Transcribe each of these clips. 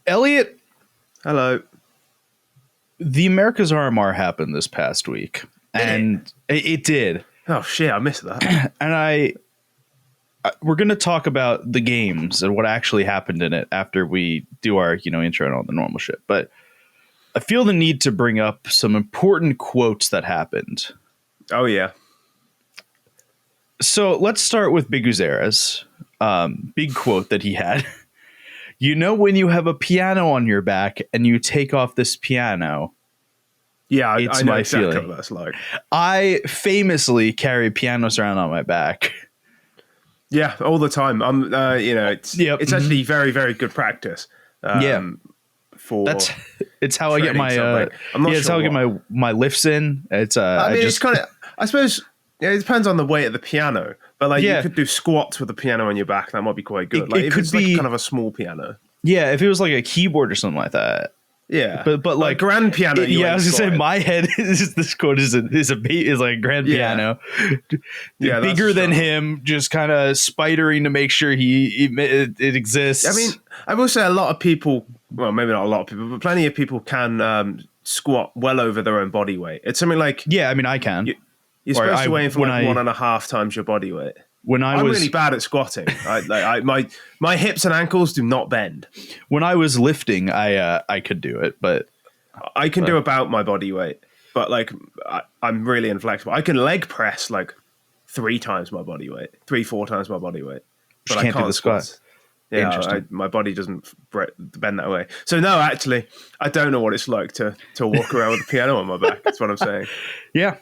Elliot, Hello. the America's RMR happened this past week, and it did. Oh shit, I missed that. And we're going to talk about the games and what actually happened in it after we do our, intro and all the normal shit. But I feel the need to bring up some important quotes that happened. Oh yeah. So let's start with Big Uzera's big quote that he had. You know, when you have a piano on your back and you take off this piano. Yeah, It's I know my exactly feeling. what that's like. I famously carry pianos around on my back. Yeah, all the time. It's actually very, very good practice. For it's how I get my I'm not it's sure how I get my lifts in. It's it's kind of. I suppose it depends on the weight of the piano, but you could do squats with the piano on your back. That might be quite good. It if could it's be kind of a small piano. Yeah, if it was like a keyboard or something like that. Yeah, but like grand piano. I was gonna say my head is this quote is like a grand piano. Yeah, bigger than him, just kind of spidering to make sure it exists. I mean, I will say a lot of people. Well, maybe not a lot of people, but plenty of people can squat well over their own body weight. It's something like I can. You're supposed to weigh in for 1.5 times your body weight. I'm really bad at squatting. My hips and ankles do not bend. When I was lifting, I could do it, but I can do about my body weight. But I'm really inflexible. I can leg press 3 times my body weight, 4 times my body weight. But I can't do the squat. Yeah, my body doesn't bend that way. So no, actually, I don't know what it's like to walk around with a piano on my back. That's what I'm saying. Yeah.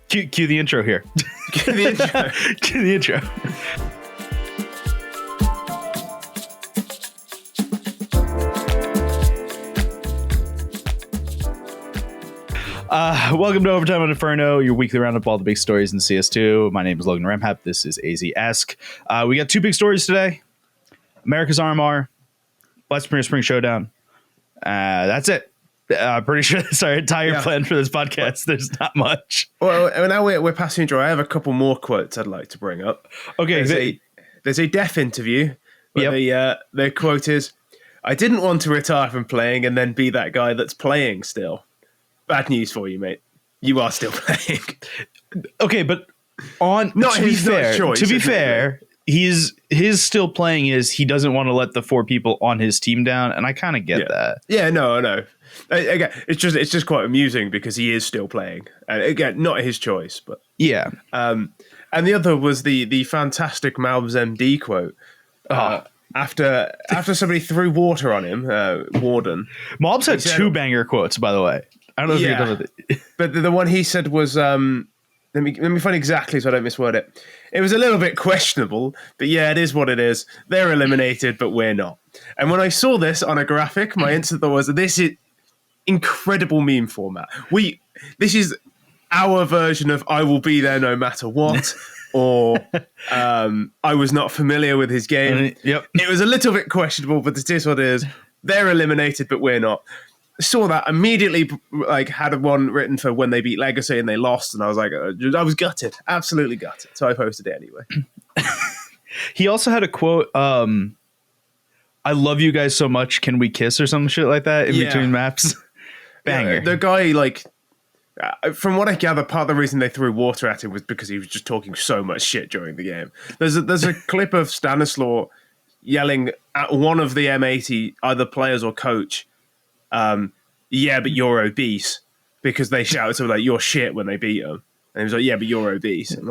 Cue the intro here. Cue the intro. Cue the intro. Welcome to Overtime on Inferno, your weekly roundup of all the big stories in CS2. My name is Logan Ramhap. This is AZ-esque. We got 2 big stories today. America's RMR, Blast Premier Spring Showdown. That's it. Pretty sure that's our entire plan for this podcast. There's not much. Well, now we're passing through. I have a couple more quotes I'd like to bring up. Okay. There's a deaf interview where their quote is, "I didn't want to retire from playing and then be that guy that's playing still." Bad news for you, mate. You are still playing. Okay, but to be fair, his still playing is he doesn't want to let the 4 people on his team down, and I kind of get that. Yeah, no, I know. Again, it's just quite amusing because he is still playing, and again, not his choice, but yeah. And the other was the fantastic Malbs MD quote. After somebody threw water on him, Warden. Malbs had 2 banger quotes, by the way. I don't know if you're done with it. But the one he said was, let me find exactly so I don't misword it. It was a little bit questionable, but yeah, it is what it is. They're eliminated, but we're not. And when I saw this on a graphic, my instant thought was, this is incredible meme format. This is our version of I will be there no matter what, or I was not familiar with his game. Yep. It was a little bit questionable, but it is what it is. They're eliminated, but we're not. Saw that immediately, had one written for when they beat Legacy and they lost, and I was I was gutted, absolutely gutted. So I posted it anyway. He also had a quote, "I love you guys so much, can we kiss?" or some shit like that in between maps. Banger. Yeah, the guy, from what I gather, part of the reason they threw water at him was because he was just talking so much shit during the game. There's a clip of Stanislaw yelling at one of the M80, either players or coach, "Yeah, but you're obese," because they shouted something like "you're shit" when they beat him, and he was like, "Yeah, but you're obese." And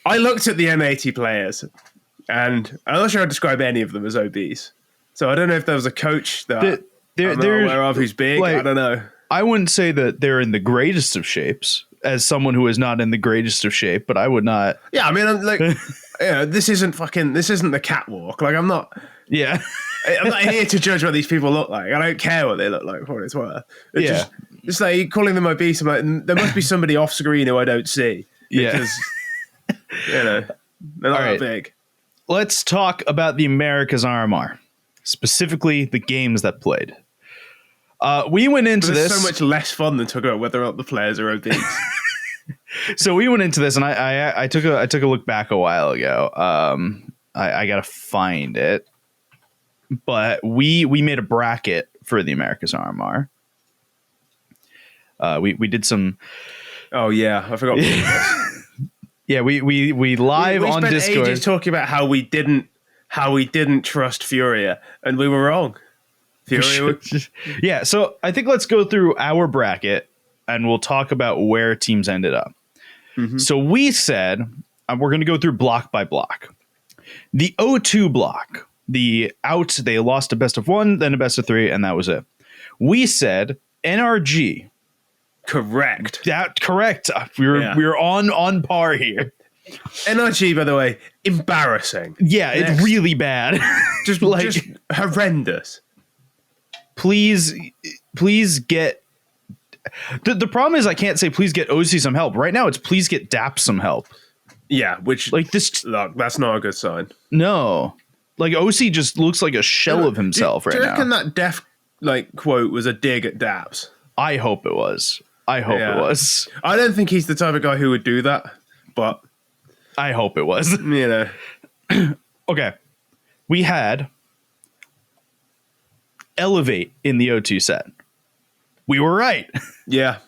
I looked at the M80 players, and I'm not sure I'd describe any of them as obese. So I don't know if there was a coach that I'm not aware of who's big. I don't know. I wouldn't say that they're in the greatest of shapes, as someone who is not in the greatest of shape, but I would not. Yeah, I mean, I'm this isn't the catwalk. I'm not. Yeah. I'm not here to judge what these people look like. I don't care what they look like for what it's worth. It's like calling them obese. I'm like, there must be somebody off screen who I don't see. Because, they're not that big. Let's talk about the America's RMR, specifically the games that played. We went into this. It's so much less fun than talking about whether or not the players are obese. So we went into this, and I took a look back a while ago. I gotta find it. But we made a bracket for the America's RMR. We did some. Oh yeah, I forgot. Yeah, we live we on spent Discord ages talking about how we didn't trust Furia, and we were wrong. Furia. Yeah, so I think let's go through our bracket and we'll talk about where teams ended up. Mm-hmm. So we said we're going to go through block by block. The O2 block, they lost a best of 1, then a best of 3, and that was it. We said NRG. Correct. Correct. We were on par here. NRG, by the way, embarrassing. Yeah, it's really bad. just horrendous. Please get. The problem is I can't say please get OC some help. Right now it's please get DAP some help. Yeah, which like this. Look, that's not a good sign. No, like OC just looks like a shell of himself right now. Do you reckon that Def quote was a dig at Daps? I hope it was. It was. I don't think he's the type of guy who would do that, but I hope it was. You know. Okay, we had Elevate in the O2 set. We were right. Yeah.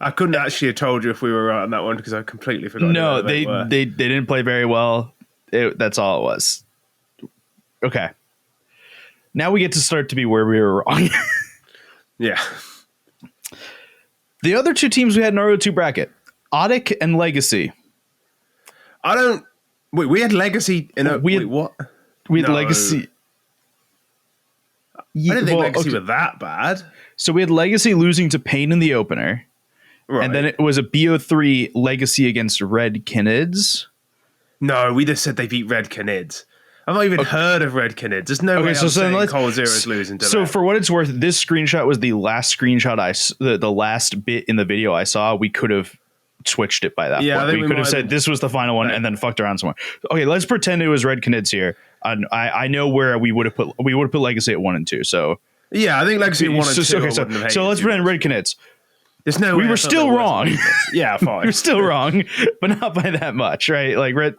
I couldn't actually have told you if we were right on that one because I completely forgot. No, they didn't play very well. That's all it was. Okay. Now we get to start to be where we were wrong. Yeah. The other two teams we had in our O2 bracket, Audic and Legacy. We had Legacy in a... what? We had Legacy... I didn't think Legacy were that bad. So we had Legacy losing to Pain in the opener. Right. And then it was a BO3 Legacy against Red Canids. No, we just said they beat Red Canids. I've not even heard of Red Canids. There's no way I'm saying Cold Zero's losing to So for what it's worth, this screenshot was the last screenshot the last bit in the video I saw. We could have switched it by that point. We could have said this was the final one and then fucked around somewhere. Okay, let's pretend it was Red Canids here. I know where we would have put Legacy at 1 and 2. So yeah, I think Legacy 1 and 2. Okay, so let's pretend Red Canids. There's no way we were still wrong. Yeah, fine. We're still wrong, but not by that much, right? Like Red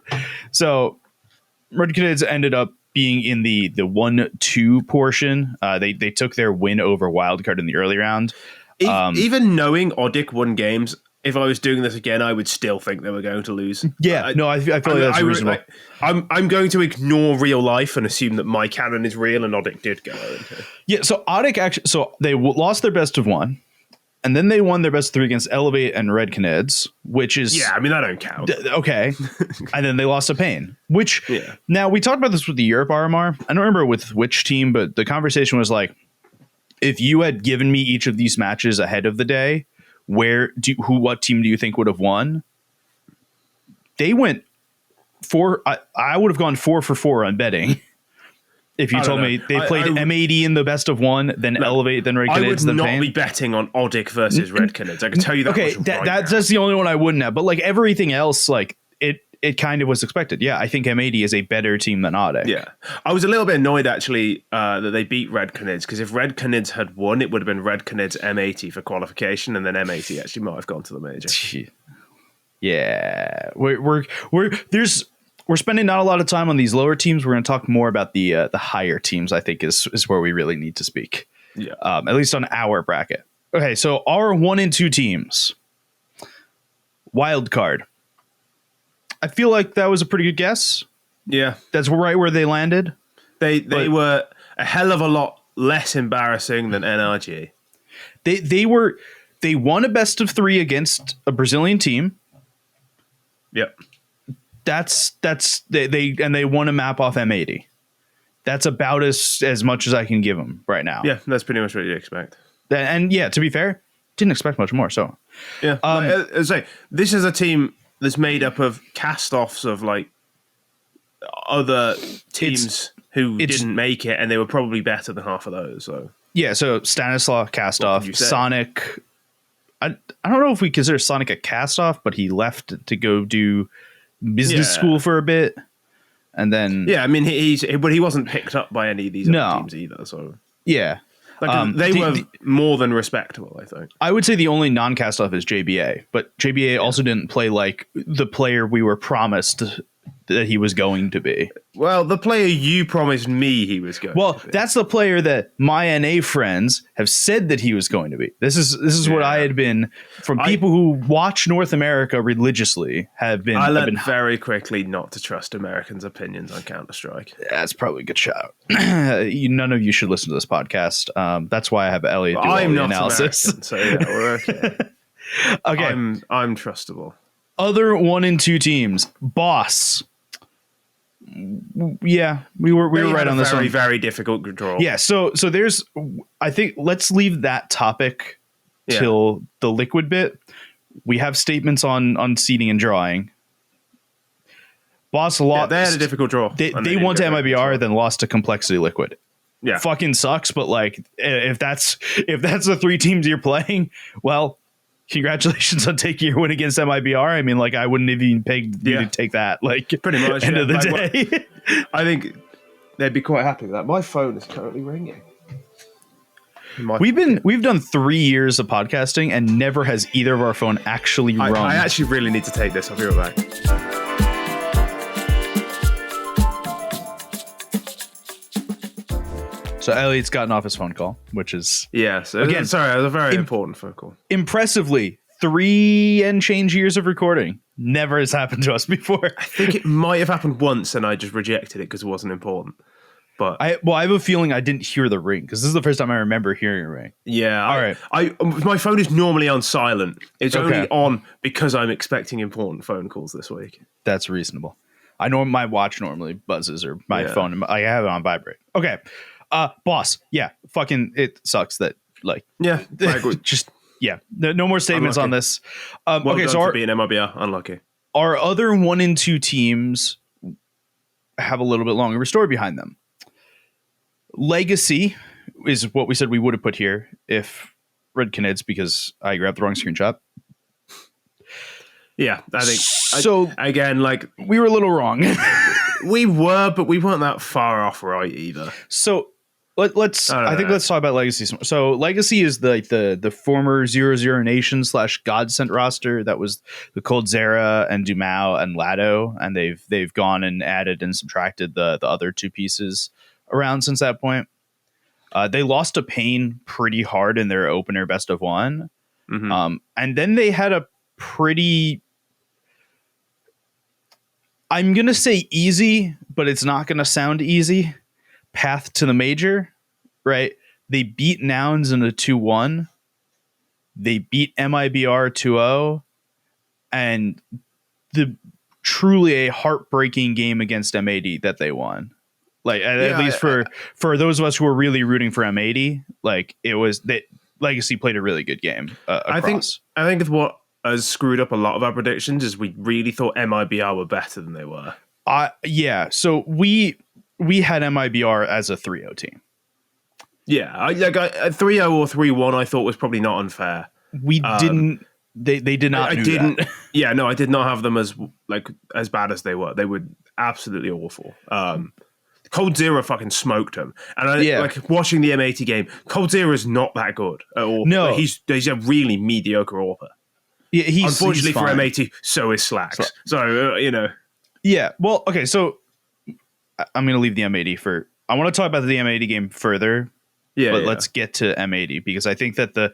Canids ended up being in the 1-2 portion. They took their win over Wildcard in the early round. Even knowing Audic won games, if I was doing this again, I would still think they were going to lose. Yeah, I feel like that's reasonable. I'm going to ignore real life and assume that my canon is real and Audic did go into. Yeah, so Audic actually, they lost their best of 1, and then they won their best of 3 against Elevate and Red Canids, which is I mean that don't count. Okay, and then they lost to Pain. Which now we talked about this with the Europe RMR. I don't remember with which team, but the conversation was like, if you had given me each of these matches ahead of the day, what team do you think would have won? They went 4. I would have gone 4 for 4 on betting. If you told me they played M80 in the best of 1, then Elevate, then Red Canids, then Pain. I would not be betting on Audic versus Red Canids. I can tell you that. Okay, that's the only one I wouldn't have. But like everything else, like it kind of was expected. Yeah, I think M80 is a better team than Audic. Yeah, I was a little bit annoyed actually that they beat Red Canids, because if Red Canids had won, it would have been Red Canids M80 for qualification, and then M80 actually might have gone to the major. Yeah, we're spending not a lot of time on these lower teams. We're going to talk more about the higher teams. I think is where we really need to speak. Yeah, at least on our bracket. Okay, so our 1 and 2 teams. Wildcard. I feel like that was a pretty good guess. Yeah, that's right where they landed. They were a hell of a lot less embarrassing than NRG. They won a best of 3 against a Brazilian team. Yep. They won a map off M80. That's about as much as I can give them right now. Yeah, that's pretty much what you expect. And yeah, to be fair, didn't expect much more. So yeah, this is a team that's made up of cast-offs of like other teams who didn't make it, and they were probably better than half of those. So yeah, so Stanislaw cast-off, Sonic. I don't know if we consider Sonic a cast-off, but he left to go do business school for a bit, and then I mean he wasn't picked up by any of these other teams either. So yeah. They were more than respectable, I think. I would say the only non-cast off is JBA, but JBA also didn't play like the player we were promised that he was going to be. Well, the player you promised me he was going to be. That's the player that my NA friends have said that he was going to be. This is what I had been from people who watch North America religiously have been. I learned very quickly not to trust Americans' opinions on Counter-Strike. That's probably a good shout. None of you should listen to this podcast. That's why I have Elliot do all the analysis. American, so yeah, we're okay. Okay, I'm trustable. Other 1 and 2 teams, Boss. Yeah, we were right on this one. Very difficult draw. Yeah, so there's, I think, let's leave that topic till the liquid bit. We have statements on seeding and drawing. Boss lost. They had a difficult draw. They won to MIBR, then lost to Complexity Liquid. Yeah, fucking sucks. But like, if that's the 3 teams you're playing, well, congratulations on taking your win against MIBR. I mean, like, I wouldn't have even pegged you to take that. Like, pretty much. End of the day. I think they'd be quite happy with that. My phone is currently ringing. We've done 3 years of podcasting and never has either of our phone actually rung. I actually really need to take this. I'll be right back. So Elliot's gotten off his phone call, which is so again, sorry, it was a very important phone call. Impressively, 3 and change years of recording. Never has happened to us before. I think it might have happened once, and I just rejected it because it wasn't important. But I have a feeling I didn't hear the ring because this is the first time I remember hearing a ring. Yeah, all right. My phone is normally on silent. It's only on because I'm expecting important phone calls this week. That's reasonable. I know my watch normally buzzes or my phone. I have it on vibrate. Okay. Boss, fucking it sucks that like I agree. Just no more statements on this. Okay, so being MIBR, unlucky. Our other 1 and 2 teams have a little bit longer story behind them. Legacy is what we said we would have put here if Red Canids, because I grabbed the wrong screenshot. Yeah, I think so. Again, like we were a little wrong. We were, but we weren't that far off right either. So let's talk about Legacy. So Legacy is the former 0-0 Nation / Godsent roster that was the Cold Zera and Dumao and Lado, and they've gone and added and subtracted the other 2 pieces around since that point. They lost to Pain pretty hard in their opener best of 1. Mm-hmm. And then they had a pretty, I'm going to say easy, but it's not going to sound easy, path to the major, right? They beat Nouns in a 2-1. They beat MIBR 2-0. And the truly a heartbreaking game against M80 that they won. Like, at least for those of us who were really rooting for M80, like, it was that Legacy played a really good game across. I think what has screwed up a lot of our predictions is we really thought MIBR were better than they were. So we had MIBR as a 3-0 team. Yeah, a 3-0 or 3-1 I thought was probably not unfair. We didn't. They did not. I didn't. That. Yeah, no, I did not have them as bad as they were. They were absolutely awful. Cold Zero fucking smoked him, and like watching the M80 game. Cold Zero is not that good at all. No, like, he's a really mediocre AWPer. Yeah, unfortunately he's for M80, so is Slacks. So Yeah. Well, okay. So I'm going to leave the M80 for. I want to talk about the M80 game further. But let's get to M80 because I think that the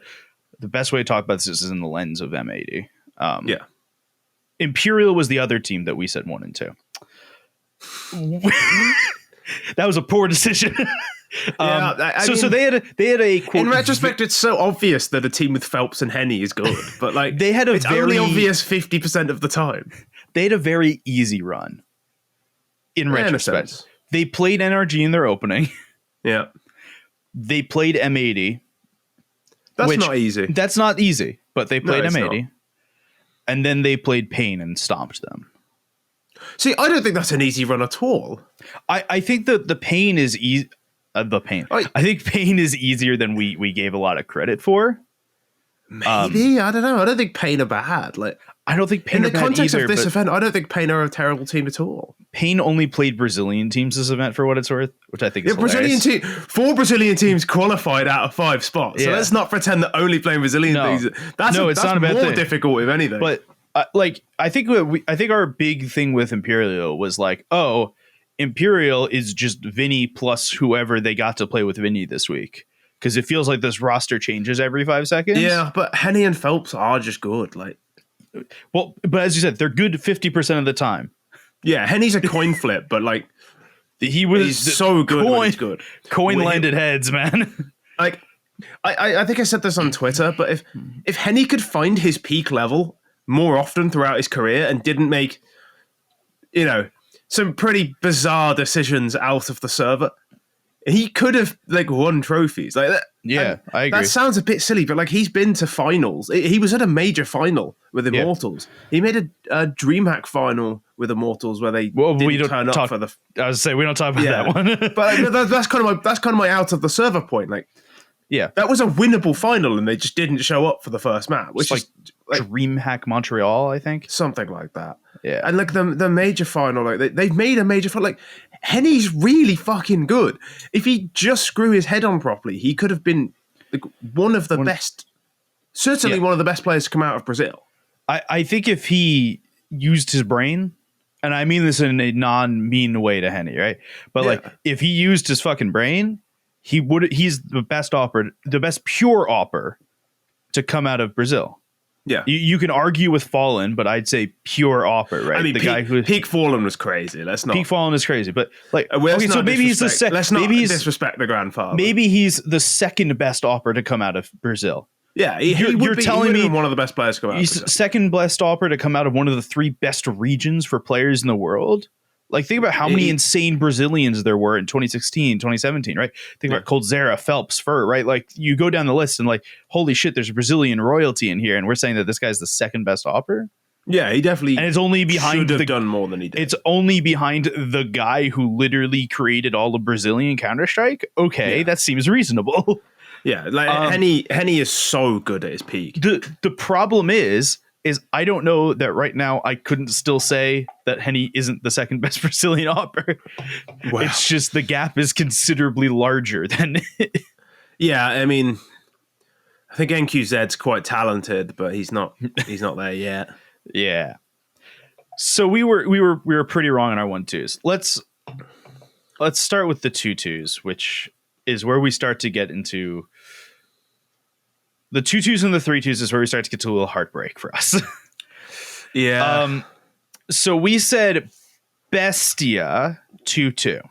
best way to talk about this is in the lens of M80. Imperial was the other team that we said 1 and 2. That was a poor decision. So they had a quote, in retrospect, it's so obvious that a team with Phelps and Henny is good, but like they had it's only obvious 50% of the time. They had a very easy run. In retrospect, they played NRG in their opening. Yeah, they played M80. That's not easy. That's not easy, but they played M80, and then they played Pain and stomped them. See, I don't think that's an easy run at all. I think that the Pain is easy. I think Pain is easier than we gave a lot of credit for. Maybe I don't know. I don't think Pain are bad. Like I don't think Pain in the context of this event, I don't think Pain are a terrible team at all. Pain only played Brazilian teams this event for what it's worth, which I think is hilarious. 4 Brazilian teams qualified out of 5 spots. So let's not pretend that only playing Brazilian things. That's not a bad thing. More difficult, if anything. But I think I think our big thing with Imperial was like, oh, Imperial is just Vinny plus whoever they got to play with Vinny this week, because it feels like this roster changes every 5 seconds. Yeah, but Henny and Phelps are just good. Like, well, but as you said, they're good 50% of the time. yeah, Henny's a coin flip, but like he's so good. When he's good. Coin landed heads, man. Like, I think I said this on Twitter, but if Henny could find his peak level more often throughout his career and didn't make, some pretty bizarre decisions out of the server, he could have like won trophies like that. Yeah, I agree. That sounds a bit silly, but like he's been to finals. He was at a major final with Immortals. Yeah. He made a DreamHack final with Immortals where they didn't turn up for the. I was say we don't talk about that one, but that's kind of my out of the server point. Like, yeah, that was a winnable final, and they just didn't show up for the first match, which is like DreamHack Montreal, I think, something like that. Yeah, and like the major final, like they've made a major final. Like, Henny's really fucking good. If he just screw his head on properly, he could have been like one of the best, certainly one of the best players to come out of Brazil. I think if he used his brain, and I mean this in a non-mean way to Henny, right? But like if he used his fucking brain, he's the best pure opper to come out of Brazil. Yeah, you can argue with Fallen, but I'd say pure opper, right? I mean, guy who Peak Fallen was crazy. Let's not. Peak Fallen is crazy, but like, okay, so maybe he's the second. Let's not disrespect the grandfather. Maybe he's the second best opper to come out of Brazil. Yeah, you're telling me one of the best players to come out. He's second best opper to come out of one of the 3 best regions for players in the world. Like, think about how many insane Brazilians there were in 2016, 2017, right? Think about Coldzera, Phelps, Fur, right? Like, you go down the list and like, holy shit, there's Brazilian royalty in here, and we're saying that this guy's the second best opper? Yeah, he definitely and it's only behind should have done more than he did. It's only behind the guy who literally created all of Brazilian Counter-Strike. Okay, that seems reasonable. Yeah, like Henny is so good at his peak. The problem is I don't know that right now I couldn't still say that Henny isn't the second best Brazilian opper. Wow. It's just the gap is considerably larger than. Yeah, I mean, I think NQZ's quite talented, but he's not there yet. Yeah. So we were pretty wrong on our 1-2s. Let's start with the 2-2s, which is where we start to get into. The 2-2s and the 3-2s is where we start to get to a little heartbreak for us. Yeah. So we said Bestia 2-2.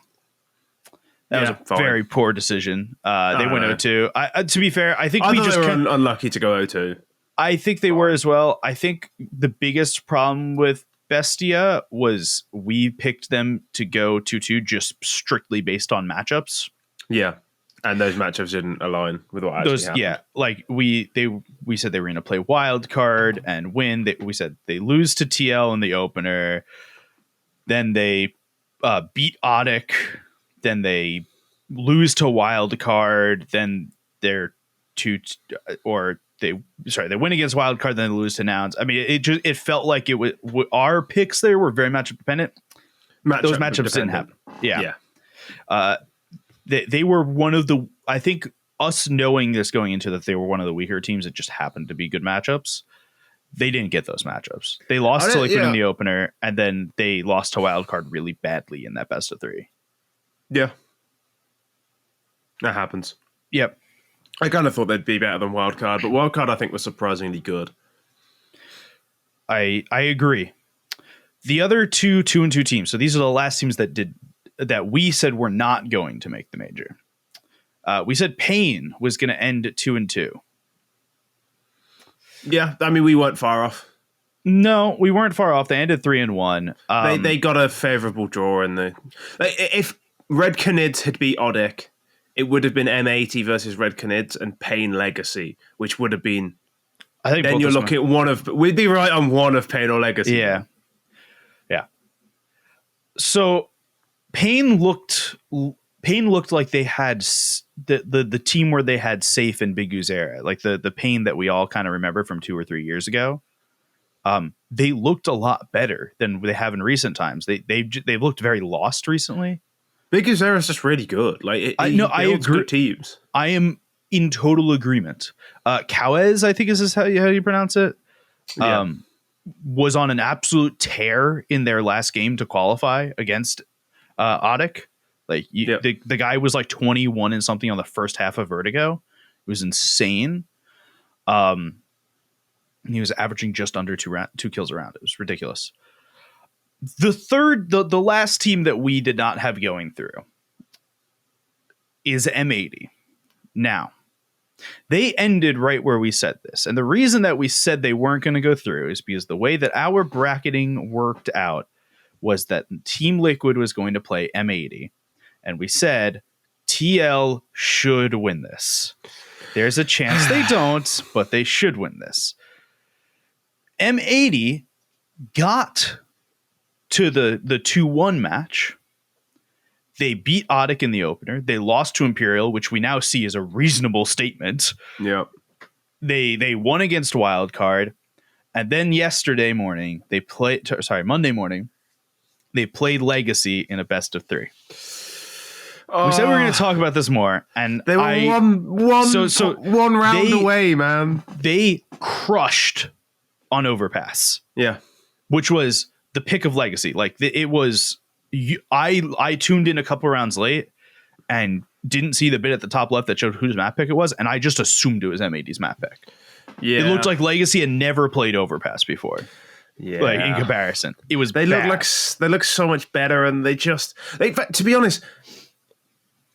That was a very poor decision. They went 0-2. To be fair, I think they were unlucky to go 0-2. I think they were as well. I think the biggest problem with Bestia was we picked them to go 2-2 just strictly based on matchups. Yeah. And those matchups didn't align with what actually happened. Yeah, like we said they were going to play wild card and win. We said they lose to TL in the opener. Then they beat Audic. Then they lose to wild card. Then they win against wild card. Then they lose to Nouns. I mean, it felt like it was our picks there were very matchup dependent. Those matchups didn't happen. Yeah. They were one of the, I think us knowing this going into that they were one of the weaker teams that just happened to be good matchups. They didn't get those matchups. They lost to Liquid in the opener, and then they lost to Wildcard really badly in that best of 3. Yeah. That happens. Yep. I kind of thought they'd be better than Wildcard, but Wildcard I think was surprisingly good. I agree. The other 2-2 teams, so these are the last teams that we said were not going to make the major. We said Pain was going to end 2-2. Yeah, I mean, we weren't far off. No, we weren't far off. They ended 3-1. They got a favourable draw in the. If Red Canids had beat Audic, it would have been M80 versus Red Canids and Pain Legacy, which would have been. I think then you're looking at one of. We'd be right on one of Pain or Legacy. Yeah, yeah. So Pain looked like they had the team where they had Safe and Big Uzera, like the Pain that we all kind of remember from 2 or 3 years ago. They looked a lot better than they have in recent times. They've looked very lost recently. Big Uzera is just really good. Like I agree. Good teams. I am in total agreement. Cowes, I think is how you pronounce it. Yeah. was on an absolute tear in their last game to qualify against Audic. Like the guy was like 21 and something on the first half of Vertigo. It was insane. And he was averaging just under two kills a round. It was ridiculous. The last team that we did not have going through is M80. Now, they ended right where we said this. And the reason that we said they weren't going to go through is because the way that our bracketing worked out was that Team Liquid was going to play M80. And we said TL should win this. There's a chance they don't, but they should win this. M80 got to the 2-1 match. They beat Audic in the opener. They lost to Imperial, which we now see is a reasonable statement. Yeah. They won against Wildcard. And then Monday morning, they played Legacy in a best of 3. We said we were going to talk about this more, and they were one round away, man. They crushed on Overpass. Yeah, which was the pick of Legacy. Like it was, I tuned in a couple rounds late and didn't see the bit at the top left that showed whose map pick it was, and I just assumed it was M80's map pick. Yeah, it looked like Legacy had never played Overpass before. Yeah, like in comparison, it was. They look so much better, and to be honest.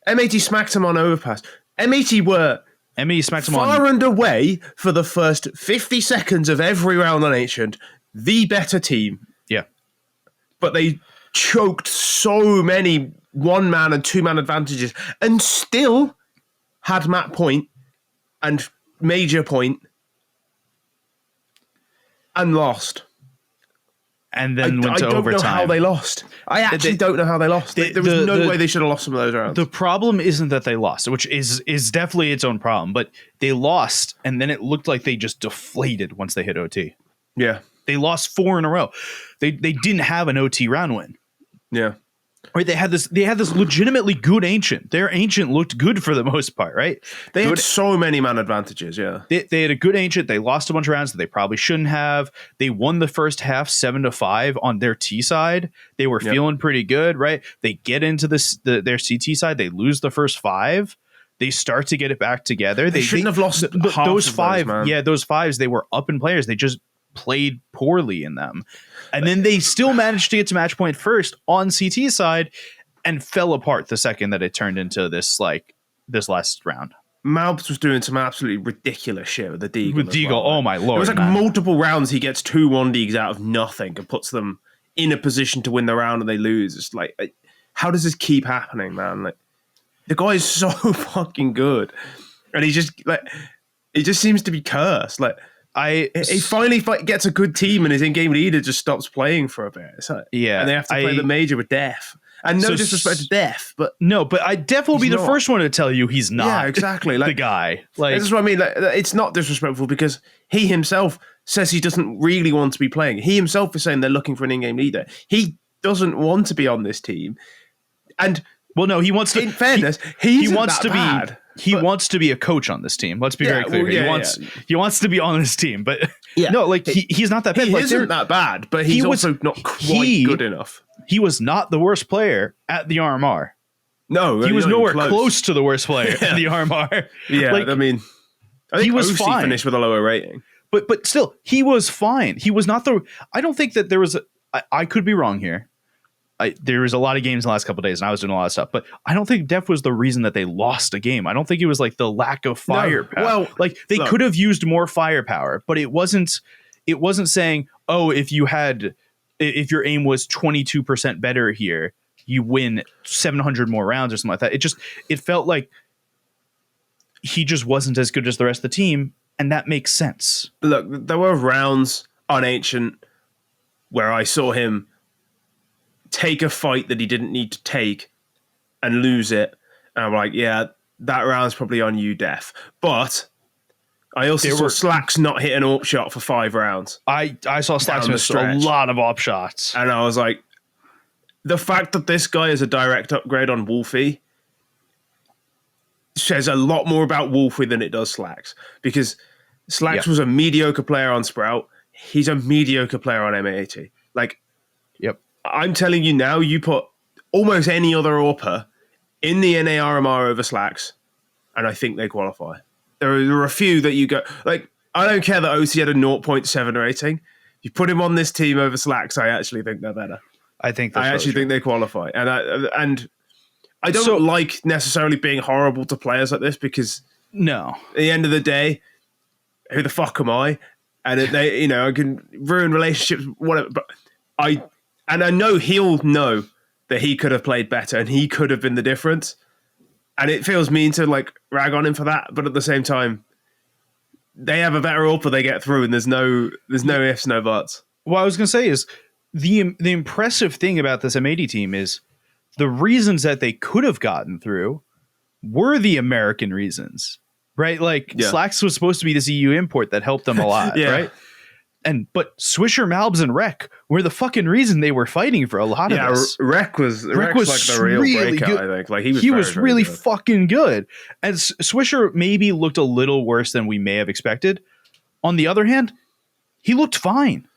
M80 smacked him on Overpass. M80 smacked him far and away for the first 50 seconds of every round on Ancient, the better team. Yeah. But they choked so many 1-man and 2-man advantages and still had map point and major point and lost. And then went to overtime. I don't know how they lost. I actually don't know how they lost. There was no way they should have lost some of those rounds. The problem isn't that they lost, which is definitely its own problem, but they lost, and then it looked like they just deflated once they hit OT. Yeah. They lost 4 in a row. They didn't have an OT round win. Yeah. Right, they had this legitimately good Ancient. Their Ancient looked good for the most part, right? They had so many man advantages, yeah. They had a good Ancient. They lost a bunch of rounds that they probably shouldn't have. They won the first half 7-5 on their T side. They were feeling pretty good, right? They get into their CT side. They lose the first 5. They start to get it back together. They shouldn't have lost those 5. Those 5s, they were up in players. They just played poorly in them. And then they still managed to get to match point first on CT side and fell apart the second that it turned into this last round. Malbs was doing some absolutely ridiculous shit with the Deagle. With Deagle, oh my lord. It was like multiple rounds he gets 2 1-Deags out of nothing and puts them in a position to win the round and they lose. It's like, how does this keep happening, man? Like, the guy is so fucking good. And he just seems to be cursed. Like, he finally gets a good team and his in-game leader just stops playing for a bit. And they have to play the major with Def. And no disrespect to Def, but I Def will be the first one to tell you he's not. Yeah, exactly. The guy. Like, that's what I mean. Like, it's not disrespectful because he himself says he doesn't really want to be playing. He himself is saying they're looking for an in-game leader. He doesn't want to be on this team. And he wants to. In fairness, he wants to be. He wants to be a coach on this team. Let's be very clear. He wants to be on this team, but he's not that bad. He isn't that bad, but he's also not quite good enough. He was not the worst player at the RMR. No, he was nowhere close to the worst player at the RMR. Yeah, I think he was fine. Finished with a lower rating, but still, he was fine. He was not the. I don't think that there was. I could be wrong here. There was a lot of games in the last couple of days, and I was doing a lot of stuff. But I don't think Def was the reason that they lost a game. I don't don't think it was like the lack of firepower. No, well, like they could have used more firepower, but it wasn't. It wasn't saying, "Oh, if your aim was 22% better here, you win 700 more rounds or something like that." It felt like he just wasn't as good as the rest of the team, and that makes sense. Look, there were rounds on Ancient where I saw him take a fight that he didn't need to take and lose it. And I'm like, yeah, that round's probably on you, Def. But I also saw Slacks not hit an AWP shot for 5 rounds. I saw Slacks miss a lot of AWP shots. And I was like, the fact that this guy is a direct upgrade on Wolfie says a lot more about Wolfie than it does Slacks. Because Slacks was a mediocre player on Sprout. he's a mediocre player on MAT. Like, Yep. I'm telling you now, you put almost any other AWPer in the NARMR over Slacks, and I think they qualify. There are a few that you go, like, I don't care that OC had a 0.7 rating. You put him on this team over Slacks, I actually think they're better. I think I actually think they qualify. And I don't like necessarily being horrible to players like this, because no, at the end of the day, who the fuck am I? And they, I can ruin relationships, whatever. But I know he'll know that he could have played better and he could have been the difference. And it feels mean to like rag on him for that, but at the same time, they have a better AWPer they get through, and there's no ifs, no buts. What I was going to say is the impressive thing about this M80 team is the reasons that they could have gotten through were the American reasons, right? Like Slacks was supposed to be this EU import that helped them a lot, right? But Swisher, Malbs, and Rek were the fucking reason they were fighting for a lot of this. Rek was like the real really breakout, good. I think. Like he was very really good. fucking good. And Swisher maybe looked a little worse than we may have expected. On the other hand, he looked fine.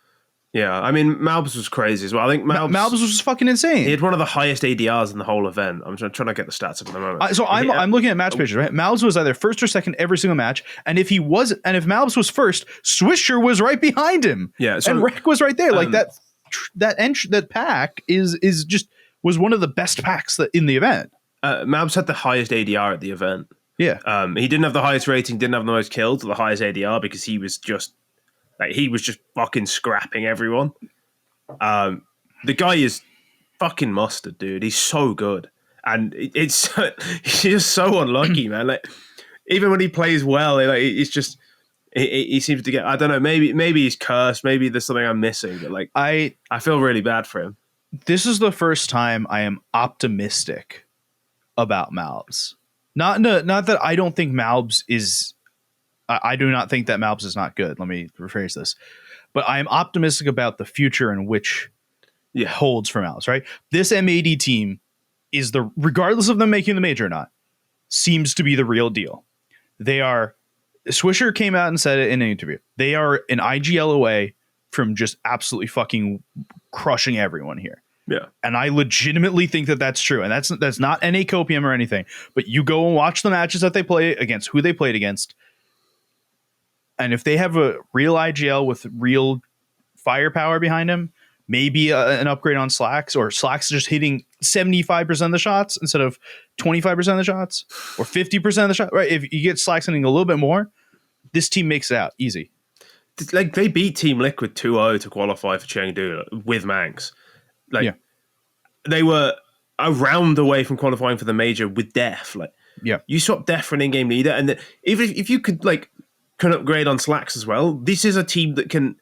Yeah, I mean, Malbs was crazy as well. I think Malbs was just fucking insane. He had one of the highest ADRs in the whole event. I'm trying to get the stats up at the moment. I'm looking at match pictures, right? Malbs was either first or second every single match, and if Malbs was first, Swisher was right behind him. Yeah, and Rek was right there. Like that pack is just was one of the best packs in the event. Malbs had the highest ADR at the event. Yeah, he didn't have the highest rating, didn't have the most kills, the highest ADR because he was just fucking scrapping everyone. The guy is fucking mustard, dude. He's so good, and he's just so unlucky, man. Like even when he plays well, like it's just he seems to get. I don't know. Maybe he's cursed. Maybe there's something I'm missing. But like I feel really bad for him. This is the first time I am optimistic about Malbs. Not that I don't think Malbs is. I do not think that Malbs is not good. Let me rephrase this. But I am optimistic about the future in which holds for Malbs, right? This M80 team is regardless of them making the major or not, seems to be the real deal. They are, Swisher came out and said it in an interview. They are an IGL away from just absolutely fucking crushing everyone here. Yeah. And I legitimately think that that's true. And that's not NA copium or anything, but you go and watch the matches that they play against, who they played against. And if they have a real IGL with real firepower behind him, maybe an upgrade on Slacks, or Slacks just hitting 75% of the shots instead of 25% of the shots, or 50% of the shots. Right? If you get Slacks hitting a little bit more, this team makes it out easy. Like they beat Team Liquid 2-0 to qualify for Chengdu with Manx. Like they were a round away from qualifying for the major with Def. Like you swap Def for an in-game leader, and even if you could can upgrade on Slacks as well, this is a team that can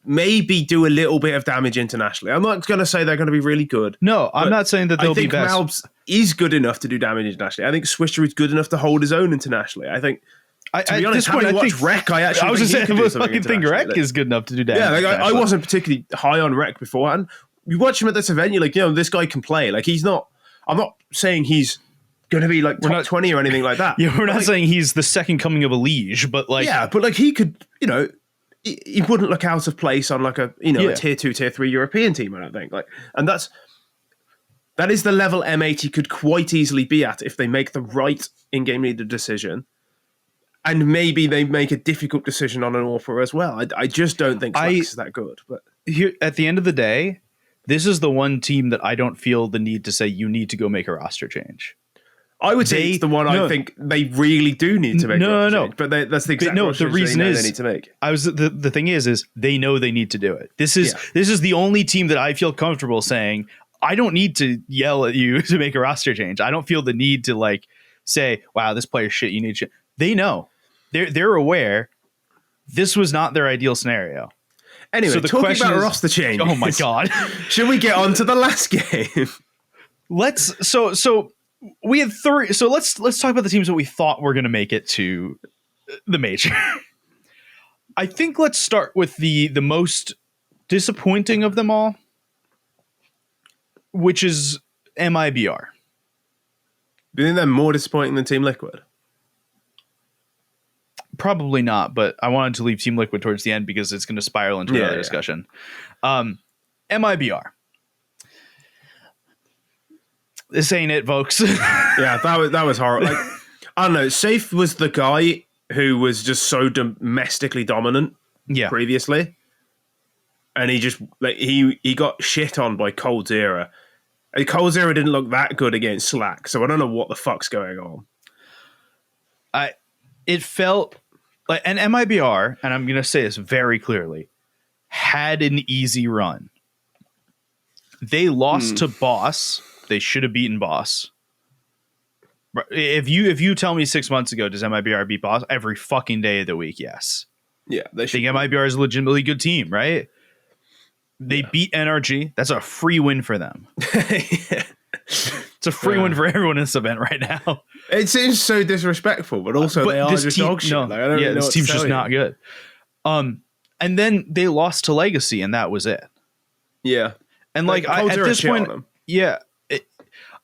maybe do a little bit of damage internationally. I'm not going to say they're going to be really good. No, I'm not saying that they'll be best. I think Malbs is good enough to do damage internationally. I think Swisher is good enough to hold his own internationally. I think, to be honest, having watched Rek, I was just saying, I fucking think Rek is good enough to do damage. Yeah, I wasn't particularly high on Rek before, and you watch him at this event, you're like, this guy can play. Like I'm not saying he's going to be like top 20 or anything like that. Yeah, we're not saying he's the second coming of a liege, but like... Yeah, but like he could, he wouldn't look out of place on like a tier 2, tier 3 European team, I don't think. Like, and that is the level M80 could quite easily be at if they make the right in-game leader decision. And maybe they make a difficult decision on an offer as well. I just don't think Slacks is that good. But here, at the end of the day, this is the one team that I don't feel the need to say you need to go make a roster change. I would say it's the one I think they really do need to make. Change, but that's the exact the reason they need to make. The thing is they know they need to do it. This is the only team that I feel comfortable saying I don't need to yell at you to make a roster change. I don't feel the need to like say, "Wow, this player's shit. You need to." They know, they're aware. This was not their ideal scenario. Anyway, so talking about roster change. Oh my god! Should we get on to the last game? So we had 3. So let's talk about the teams that we thought were going to make it to the major. I think let's start with the most disappointing of them all, which is MIBR. Do you think they're more disappointing than Team Liquid? Probably not, but I wanted to leave Team Liquid towards the end because it's going to spiral into another discussion. MIBR. This ain't it, folks. Yeah, that was horrible. Like, I don't know. Safe was the guy who was just so domestically dominant previously, and he just he got shit on by coldzera. And coldzera didn't look that good against Slack, so I don't know what the fuck's going on. It felt like an MIBR, and I'm going to say this very clearly, had an easy run. They lost to Boss. They should have beaten Boss. If you tell me 6 months ago, does MIBR beat Boss? Every fucking day of the week, yes. Yeah, they think MIBR is a legitimately good team, right? They beat NRG. That's a free win for them. It's a free win for everyone in this event right now. It seems so disrespectful, but also they are just dog shit. No, like, I don't really know this team's just you. not good. And then they lost to Legacy, and that was it. Yeah, and like at this point,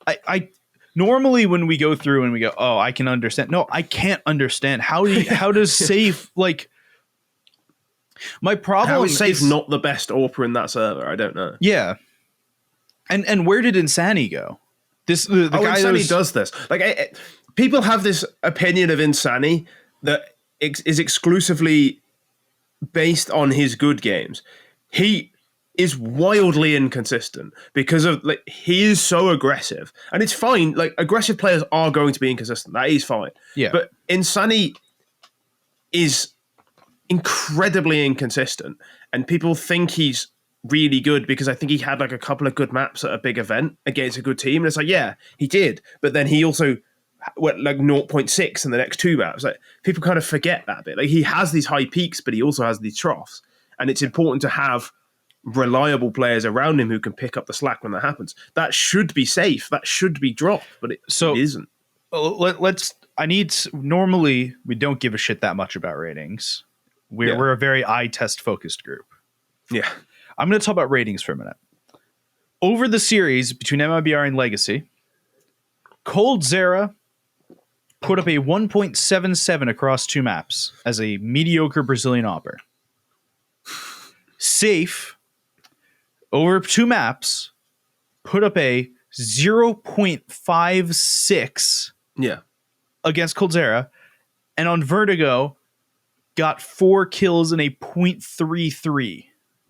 I normally when we go through and we go, oh, I can understand. No, I can't understand how does Safe like. My problem how is Safe not the best AWPer in that server? I don't know. Yeah, and where did Insani go? The guy Insani does this. Like people have this opinion of Insani that is exclusively based on his good games. He is wildly inconsistent because of he is so aggressive, and it's fine. Like aggressive players are going to be inconsistent. That is fine. Yeah, but Insani is incredibly inconsistent, and people think he's really good because I think he had like a couple of good maps at a big event against a good team, and it's like, yeah, he did, but then he also went like 0.6 in the next two maps. Like people kind of forget that bit. Like he has these high peaks, but he also has these troughs, and it's important to have reliable players around him who can pick up the slack when that happens. That should be Safe. That should be dropped, but it isn't. Normally we don't give a shit that much about ratings. We're a very eye test focused group. Yeah. I'm going to talk about ratings for a minute. Over the series between MIBR and Legacy, coldzera put up a 1.77 across two maps as a mediocre Brazilian AWPer. Safe, over two maps, put up a 0.56 against coldzera, and on Vertigo got 4 kills in a 0.33.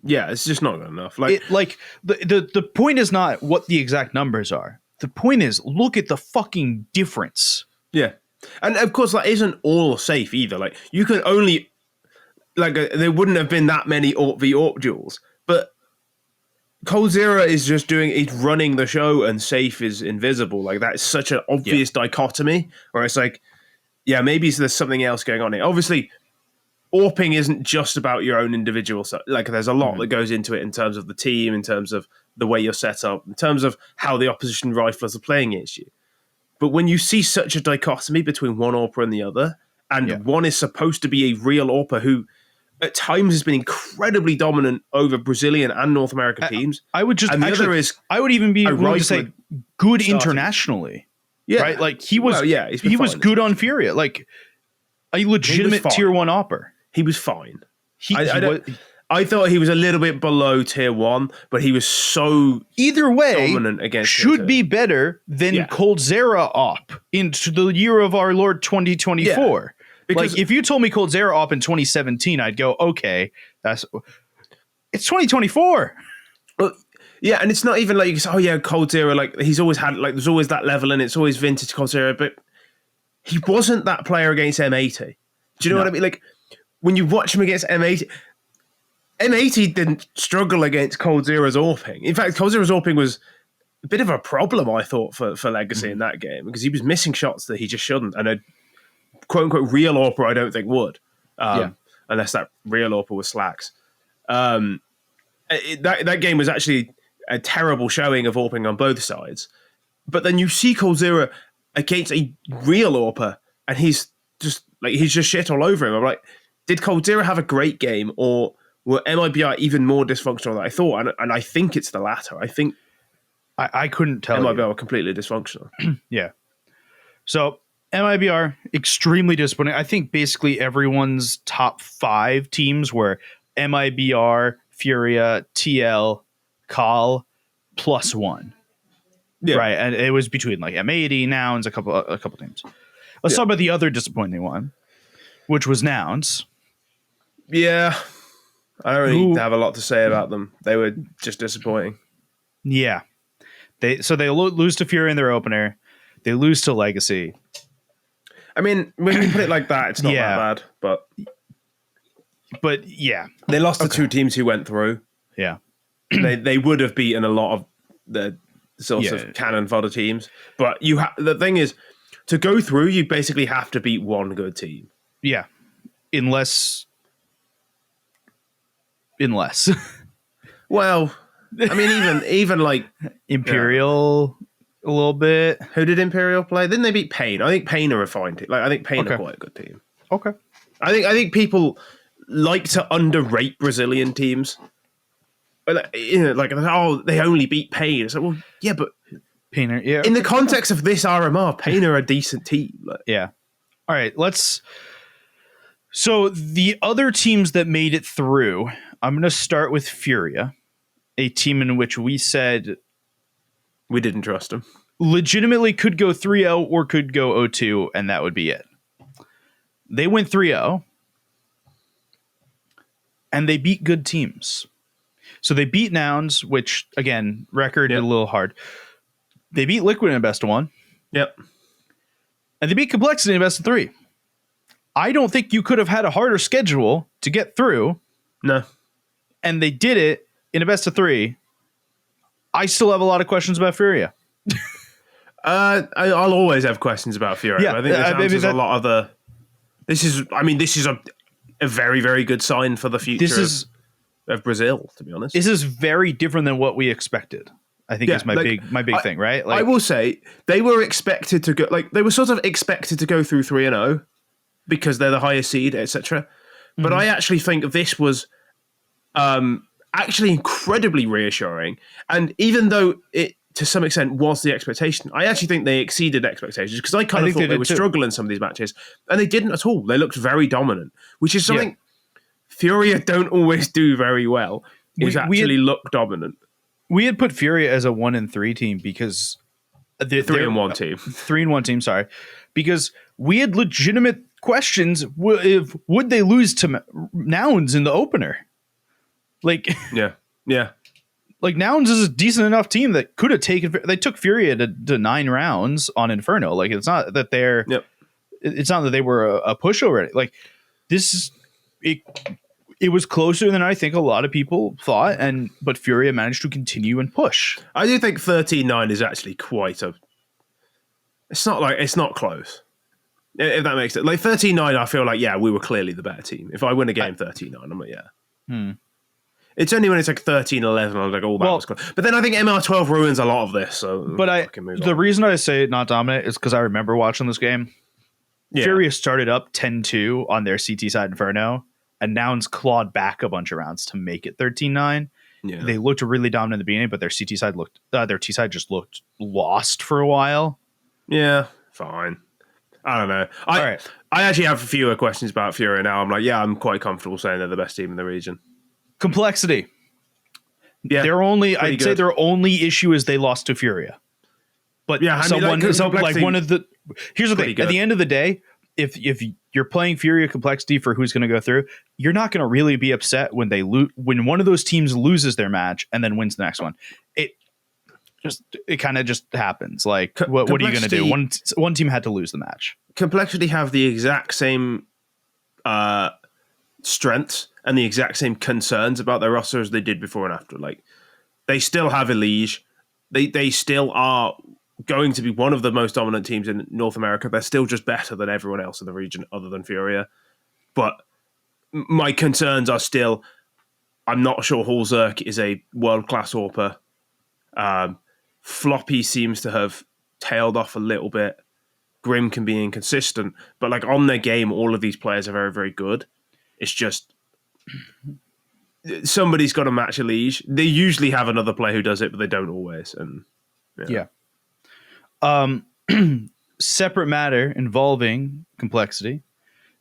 Yeah, it's just not good enough. The point is not what the exact numbers are. The point is, look at the fucking difference. Yeah. And of course, that isn't all Safe either. Like, you could only, there wouldn't have been that many AWP v AWP duels. But coldzera is just he's running the show and Safe is invisible. Like, that's such an obvious dichotomy where it's like, yeah, maybe there's something else going on here. Obviously, AWPing isn't just about your own individual. Like, there's a lot that goes into it in terms of the team, in terms of the way you're set up, in terms of how the opposition riflers are playing against you. But when you see such a dichotomy between one AWPer and the other, and one is supposed to be a real AWPer who at times has been incredibly dominant over Brazilian and North American teams. I would just, and the other is I would even be willing to say good internationally. Yeah. Right? Like, he was, he was good on FURIA. Like, a legitimate tier 1 AWPer. He was fine. I thought he was a little bit below tier 1, but he was so either way dominant against should be better than coldzera AWP into the year of our Lord 2024. Yeah. Because if you told me coldzera AWP in 2017, I'd go, okay, it's 2024. Well, yeah, and it's not even like you say, oh yeah, coldzera, like he's always had, like there's always that level and it's always vintage coldzera, but he wasn't that player against M80. Do you know what I mean? Like, when you watch him against M80, M80 didn't struggle against coldzera's AWPing. In fact, coldzera's AWPing was a bit of a problem, I thought, for Legacy in that game, because he was missing shots that he just shouldn't. And a quote-unquote real AWPer, I don't think would, unless that real AWPer was Slacks. That game was actually a terrible showing of AWPing on both sides. But then you see coldzera against a real AWPer, and he's just shit all over him. I'm like, did coldzera have a great game, or were MIBR even more dysfunctional than I thought? And I think it's the latter. I think I couldn't tell MIBR were completely dysfunctional. Yeah. So MIBR, extremely disappointing. I think basically everyone's top 5 teams were MIBR, Furia, TL, Call, +1. Yeah. Right. And it was between like M80, Nouns, a couple teams. Let's talk about the other disappointing one, which was Nouns. Yeah. I don't really have a lot to say about them. They were just disappointing. Yeah. They lose to Fury in their opener. They lose to Legacy. I mean, when you put it like that, it's not that bad. But yeah. They lost to 2 teams who went through. Yeah. They would have beaten a lot of the sorts of cannon fodder teams. But the thing is, to go through, you basically have to beat one good team. Yeah. Unless. Well, I mean, even like Imperial a little bit. Who did Imperial play? Didn't they beat Pain? I think Pain are a fine team. Like, I think Pain are quite a good team. Okay. I think people like to underrate Brazilian teams. Like, they only beat Pain. It's like, well, yeah, but Painter, yeah. In the context of this RMR, Pain are a decent team. Like, yeah. All right, So the other teams that made it through, I'm going to start with Furia, a team in which we said we didn't trust them. Legitimately could go 3-0 or could go 0-2, and that would be it. They went 3-0, and they beat good teams. So they beat Nouns, which, again, record a little hard. They beat Liquid in a best of 1. Yep. And they beat Complexity in a best of 3. I don't think you could have had a harder schedule to get through. No. And they did it in a best of 3. I still have a lot of questions about Furia. I'll always have questions about Furia. Yeah, I think this answers a lot of the. This is a very, very good sign for the future of Brazil, to be honest. This is very different than what we expected. I think is my big thing, right? I will say they were expected to go, they were sort of expected to go through 3-0 because they're the highest seed, etc. But I actually think this was actually incredibly reassuring. And even though it, to some extent, was the expectation, I actually think they exceeded expectations because I kind of thought they would struggle in some of these matches, and they didn't at all. They looked very dominant, which is something Furia don't always do very well, is actually look dominant. We had put Furia as a 1-3 team because... 3-1 team. 3-1 team, sorry. Because we had legitimate questions. Would they lose to Nouns in the opener? Yeah. Like, Nouns is a decent enough team that could have taken... They took Furia to 9 rounds on Inferno. Like, it's not that they're... Yep. It's not that they were a pushover. Like, this is... It was closer than I think a lot of people thought, but Furia managed to continue and push. I do think 13-9 is actually quite a... It's not close. If that makes it. Like, 13-9, I feel like, we were clearly the better team. If I win a game 13-9, I'm like, It's only when it's like 13-11, I'm like, oh, that was close. But then I think MR12 ruins a lot of this. So, but the reason I say not dominant is because I remember watching this game. Yeah. Furia started up 10-2 on their CT side Inferno, and Nouns clawed back a bunch of rounds to make it 13-9. Yeah. They looked really dominant in the beginning, but their T side just looked lost for a while. Yeah, fine. I don't know. I actually have fewer questions about Furia now. I'm like, I'm quite comfortable saying they're the best team in the region. Complexity. Yeah, I'd say their only issue is they lost to Furia. But here's the thing. At the end of the day, if you're playing Furia Complexity for who's going to go through, you're not going to really be upset when when one of those teams loses their match and then wins the next one. It kind of just happens. Like, what are you going to do? One team had to lose the match. Complexity have the exact same strengths and the exact same concerns about their roster as they did before and after. Like, they still have Elige. They still are going to be one of the most dominant teams in North America. They're still just better than everyone else in the region other than Furia. But my concerns are still, I'm not sure Hallzerk is a world-class AWPer. Floppy seems to have tailed off a little bit. Grim can be inconsistent. But like, on their game, all of these players are very, very good. It's just somebody's got to match Elige. They usually have another player who does it, but they don't always. And separate matter involving complexity,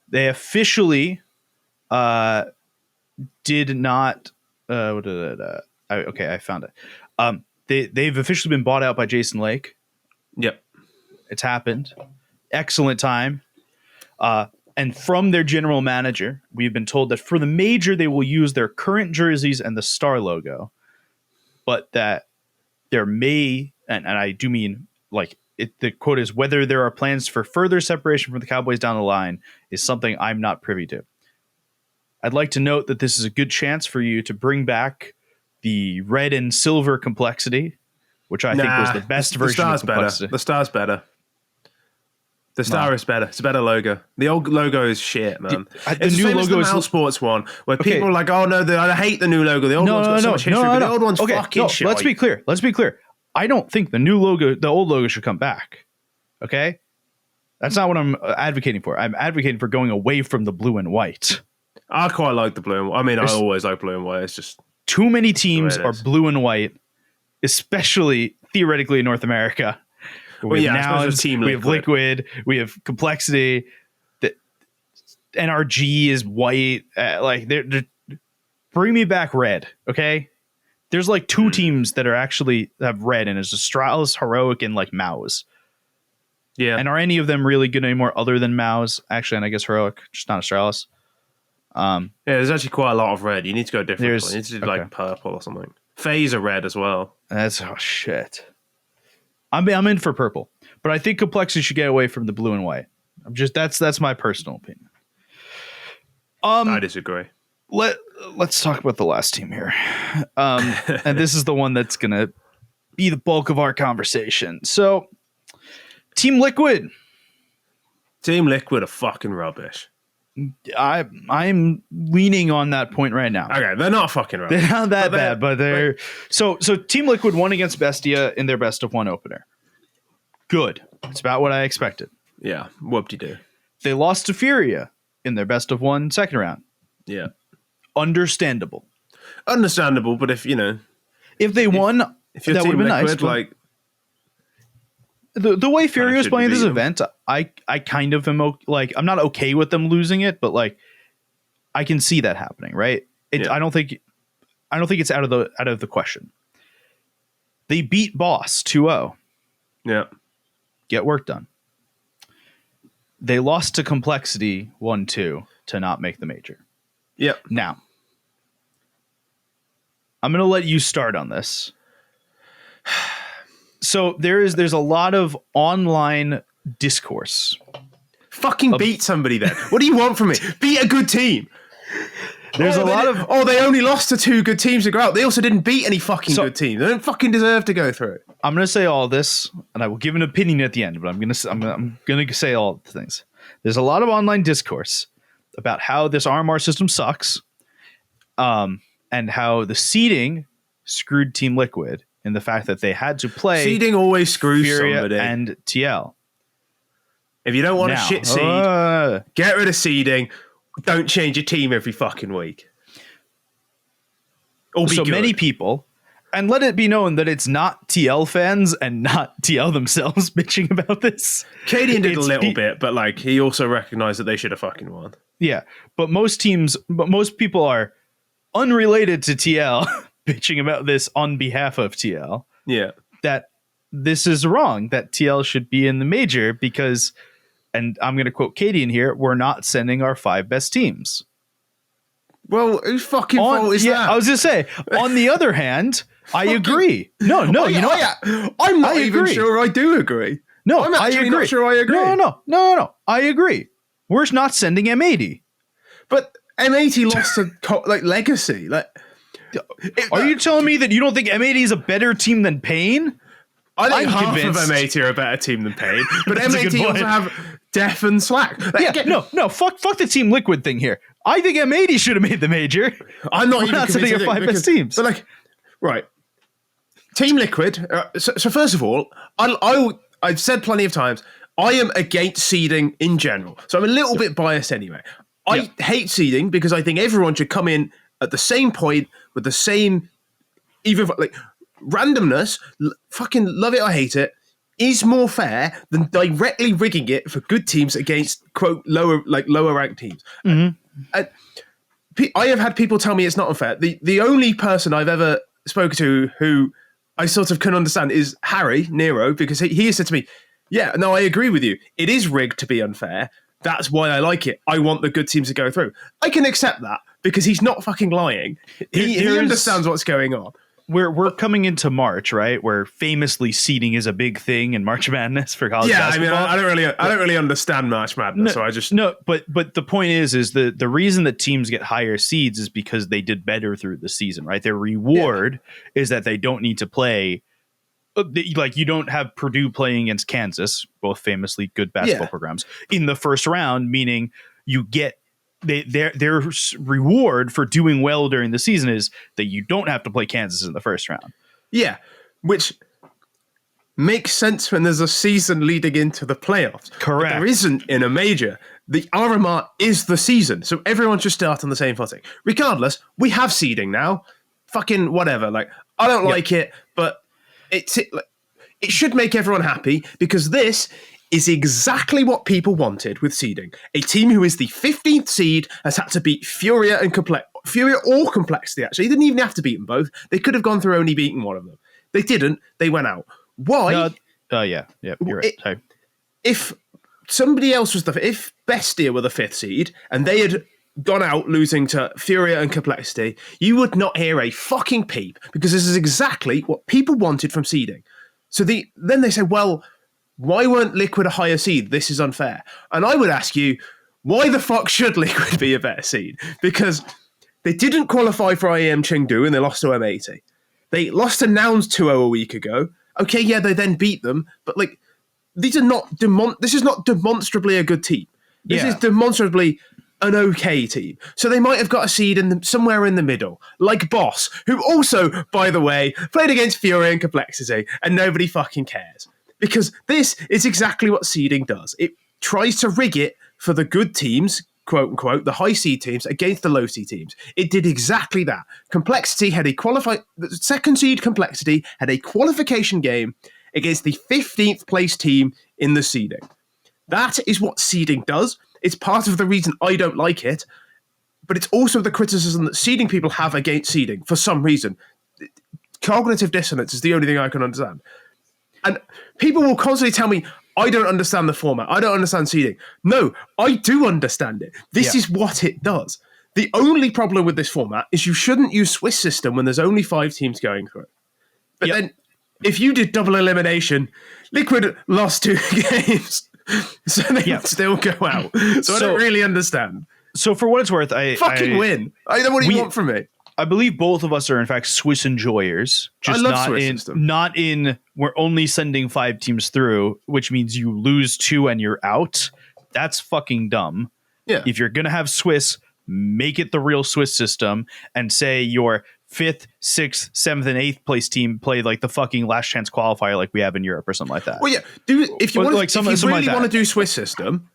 they officially did not. Okay, I found it. They've officially been bought out by Jason Lake. Yep. It's happened. Excellent time. And from their general manager, we've been told that for the major, they will use their current jerseys and the star logo, but that there may, and I do mean like the quote is, whether there are plans for further separation from the Cowboys down the line is something I'm not privy to. I'd like to note that this is a good chance for you to bring back the red and silver complexity, which I think was the best version of complexity. The star's better. The star is better. It's a better logo. The old logo is shit, man. It's the new logo is the Mal Sports one, where people are like, "Oh no, I hate the new logo. The old one's got so much history, but the old one's fucking shit." Let's be clear. I don't think the old logo should come back. Okay, that's not what I'm advocating for. I'm advocating for going away from the blue and white. I quite like the blue and white. I mean, I always like blue and white. It's just too many teams are blue and white, especially theoretically in North America. We have Nouns, we have Liquid, we have Complexity. The NRG is white. They're bring me back red, okay? There's like two teams that are actually have red, and it's Astralis, Heroic, and like Maus. Yeah. And are any of them really good anymore other than Maus? Actually, and I guess Heroic, just not Astralis. Yeah, there's actually quite a lot of red. You need to go different. You need to do like purple or something. Phase are red as well. That's shit. I'm in for purple, but I think Complexity should get away from the blue and white. That's my personal opinion. I disagree. Let's talk about the last team here, and this is the one that's gonna be the bulk of our conversation. So, Team Liquid are fucking rubbish. I'm leaning on that point right now. Okay, they're not fucking rubbish. They're not that bad, but they're so Team Liquid won against Bestia in their best of one opener. Good. It's about what I expected. Yeah, whoop-de-doo. They lost to FURIA in their best of one second round. Yeah. Understandable, but if they won, that would have been nice. Like the way FURIA was playing this event, I kind of am I'm not okay with them losing it, but like I can see that happening, right? I don't think it's out of the question. They beat Boss 2-0. Yeah. Get work done. They lost to Complexity 1-2 to not make the major. Yep. Now, I'm going to let you start on this. So there's a lot of online discourse. Fucking beat somebody then. What do you want from me? Beat a good team. There's a lot of they only lost to two good teams to go out. They also didn't beat any fucking good teams. They don't fucking deserve to go through. I'm gonna say all this, and I will give an opinion at the end. But I'm gonna say all the things. There's a lot of online discourse about how this RMR system sucks, and how the seeding screwed Team Liquid in the fact that they had to play seeding always screws FURIA somebody and TL. If you don't want a shit seed, get rid of seeding. Don't change your team every fucking week. So many people, and let it be known that it's not TL fans and not TL themselves bitching about this. Cadian did a little bit, but like he also recognized that they should have fucking won. Yeah, but most people are unrelated to TL bitching about this on behalf of TL. Yeah. That this is wrong, that TL should be in the major because, and I'm going to quote Cadian here, we're not sending our 5 best teams. Well, whose fucking fault is that? I was going to say, on the other hand, I agree. No, you know what? I'm not even sure I do agree. No, I'm actually not sure I agree. No. I agree. We're not sending M80. But M80 lost to Legacy. Are you telling me that you don't think M80 is a better team than Pain? I think half of M80 are a better team than Pain, but M80 also have Def and Slack. Fuck the Team Liquid thing here. I think M80 should have made the major. I'm not even sending our 5 best teams. But right, Team Liquid. So first of all, I've said plenty of times, I am against seeding in general. So I'm a little bit biased anyway. I hate seeding because I think everyone should come in at the same point with the same, even randomness. Fucking love it or hate it. is more fair than directly rigging it for good teams against quote lower ranked teams. And I have had people tell me it's not unfair. The only person I've ever spoken to who I sort of can understand is Harry Nero, because he has said to me, yeah, no, I agree with you. It is rigged to be unfair. That's why I like it. I want the good teams to go through. I can accept that because he's not fucking lying. He understands what's going on. We're coming into March, right? Where famously seeding is a big thing in March Madness for college basketball. I mean, I don't really understand March Madness, so I just But the point is the reason that teams get higher seeds is because they did better through the season, right? Their reward is that they don't need to play. Like, you don't have Purdue playing against Kansas, both famously good basketball programs, in the first round, meaning you get. Their reward for doing well during the season is that you don't have to play Kansas in the first round. Yeah, which makes sense when there's a season leading into the playoffs. Correct. But there isn't in a major. The RMR is the season, so everyone should start on the same footing. Regardless, we have seeding now. Fucking whatever. Like, I don't like it, but it should make everyone happy, because this is exactly what people wanted with seeding. A team who is the 15th seed has had to beat FURIA or Complexity, actually. They didn't even have to beat them both. They could have gone through only beating one of them. They didn't. They went out. Why? Yeah, you're right. Sorry. If somebody else was if Bestia were the 5th seed and they had gone out losing to FURIA and Complexity, you would not hear a fucking peep, because this is exactly what people wanted from seeding. So then they say, well, why weren't Liquid a higher seed? This is unfair. And I would ask you, why the fuck should Liquid be a better seed? Because they didn't qualify for IEM Chengdu and they lost to M80. They lost to Nouns 2-0 a week ago. Okay, yeah, they then beat them, but like, these are not this is not demonstrably a good team. This is demonstrably an okay team. So they might have got a seed somewhere in the middle, like Boss, who also, by the way, played against Fury and Complexity, and nobody fucking cares. Because this is exactly what seeding does. It tries to rig it for the good teams, quote unquote, the high seed teams against the low seed teams. It did exactly that. Complexity had the second seed Complexity had a qualification game against the 15th place team in the seeding. That is what seeding does. It's part of the reason I don't like it, but it's also the criticism that seeding people have against seeding for some reason. Cognitive dissonance is the only thing I can understand. And people will constantly tell me, I don't understand the format. I don't understand seeding. No, I do understand it. This is what it does. The only problem with this format is you shouldn't use Swiss system when there's only 5 teams going through. But then, if you did double elimination, Liquid lost 2 games, so they would still go out. So I don't really understand. So for what it's worth, I win. I know what do you want from me. I believe both of us are in fact Swiss enjoyers. Just I love Swiss system. Not in we're only sending 5 teams through, which means you lose 2 and you're out. That's fucking dumb. Yeah. If you're gonna have Swiss, make it the real Swiss system and say your 5th, 6th, 7th, and 8th place team play like the fucking last chance qualifier like we have in Europe or something like that. Well, yeah. If you want to do Swiss system,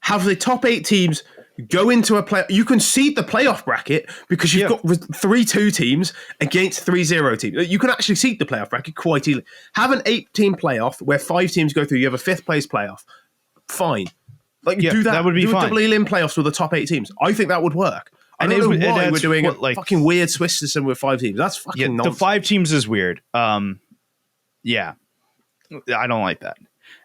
have the top 8 teams go into a play. You can seed the playoff bracket because you've got 3-2 teams against 3-0 teams. You can actually seed the playoff bracket quite easily. Have an 8-team playoff where 5 teams go through. You have a 5th place playoff. Fine. Like, do that. That would be fine. Do a double elim playoffs with the top 8 teams. I think that would work. I don't know why we're doing a fucking weird Swiss system with 5 teams. That's fucking nonsense. The 5 teams is weird. Yeah. I don't like that.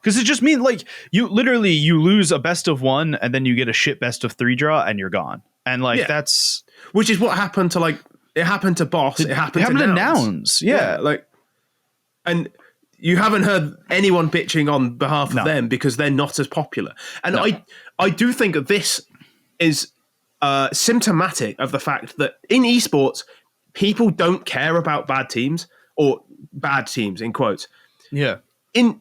Because it just means like you lose a best of 1 and then you get a shit best of 3 draw and you're gone. And like that's which is what happened to it happened to Boss. It happened to Nouns. Yeah. Like, and you haven't heard anyone bitching on behalf of them because they're not as popular. And I do think that this is symptomatic of the fact that in esports, people don't care about bad teams or bad teams in quotes. Yeah. In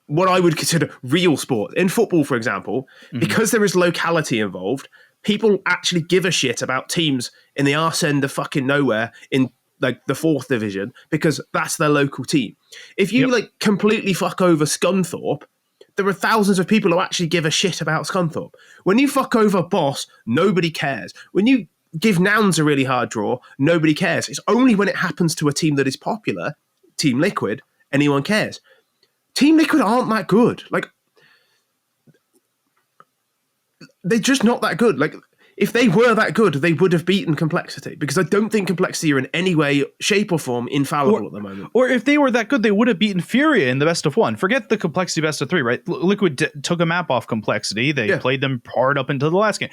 what I would consider real sport, in football, for example, because there is locality involved, people actually give a shit about teams in the arse end of fucking nowhere in like the 4th division because that's their local team. If you like completely fuck over Scunthorpe, there are thousands of people who actually give a shit about Scunthorpe. When you fuck over Boss, nobody cares. When you give Nouns a really hard draw, nobody cares. It's only when it happens to a team that is popular, Team Liquid, anyone cares. Team Liquid aren't that good. Like, they're just not that good. Like, if they were that good, they would have beaten Complexity, because I don't think Complexity are in any way, shape, or form infallible at the moment. Or if they were that good, they would have beaten FURIA in the best of one. Forget the Complexity best of three, right? Liquid took a map off Complexity. They played them hard up until the last game.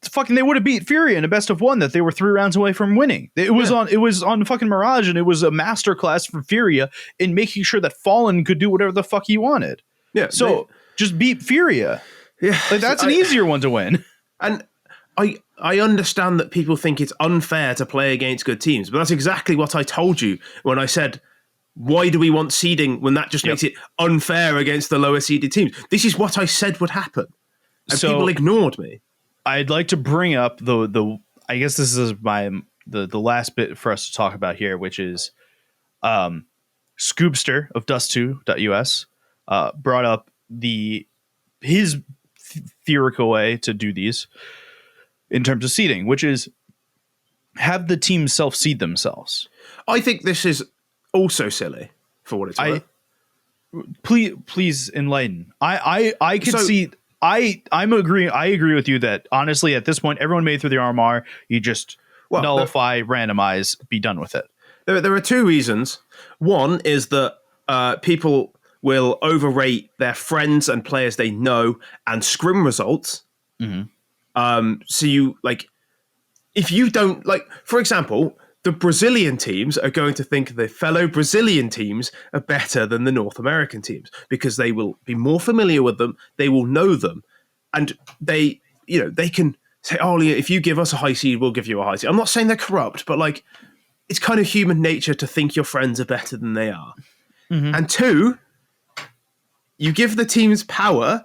Fucking, they would have beat FURIA in a best of one that they were 3 rounds away from winning. It was on fucking Mirage, and it was a masterclass from FURIA in making sure that Fallen could do whatever the fuck he wanted. Yeah. So just beat FURIA. Yeah. Like, that's an easier one to win. And I understand that people think it's unfair to play against good teams, but that's exactly what I told you when I said, why do we want seeding when that just makes it unfair against the lower seeded teams? This is what I said would happen. And people ignored me. I'd like to bring up the I guess this is the last bit for us to talk about here, which is Scoopster of Dust2.us brought up his theoretical way to do these in terms of seeding, which is have the teams self-seed themselves. I think this is also silly for what it's worth. Please enlighten. I can see. I agree with you that honestly at this point everyone made through the RMR. You just nullify, randomize, be done with it. There are 2 reasons. One is that people will overrate their friends and players they know and scrim results. Mm-hmm. So you, like, if you don't, like, for example, the Brazilian teams are going to think the fellow Brazilian teams are better than the North American teams because they will be more familiar with them. They will know them. And they can say, oh, if you give us a high seed, we'll give you a high seed. I'm not saying they're corrupt, but like, it's kind of human nature to think your friends are better than they are. Mm-hmm. And 2, you give the teams power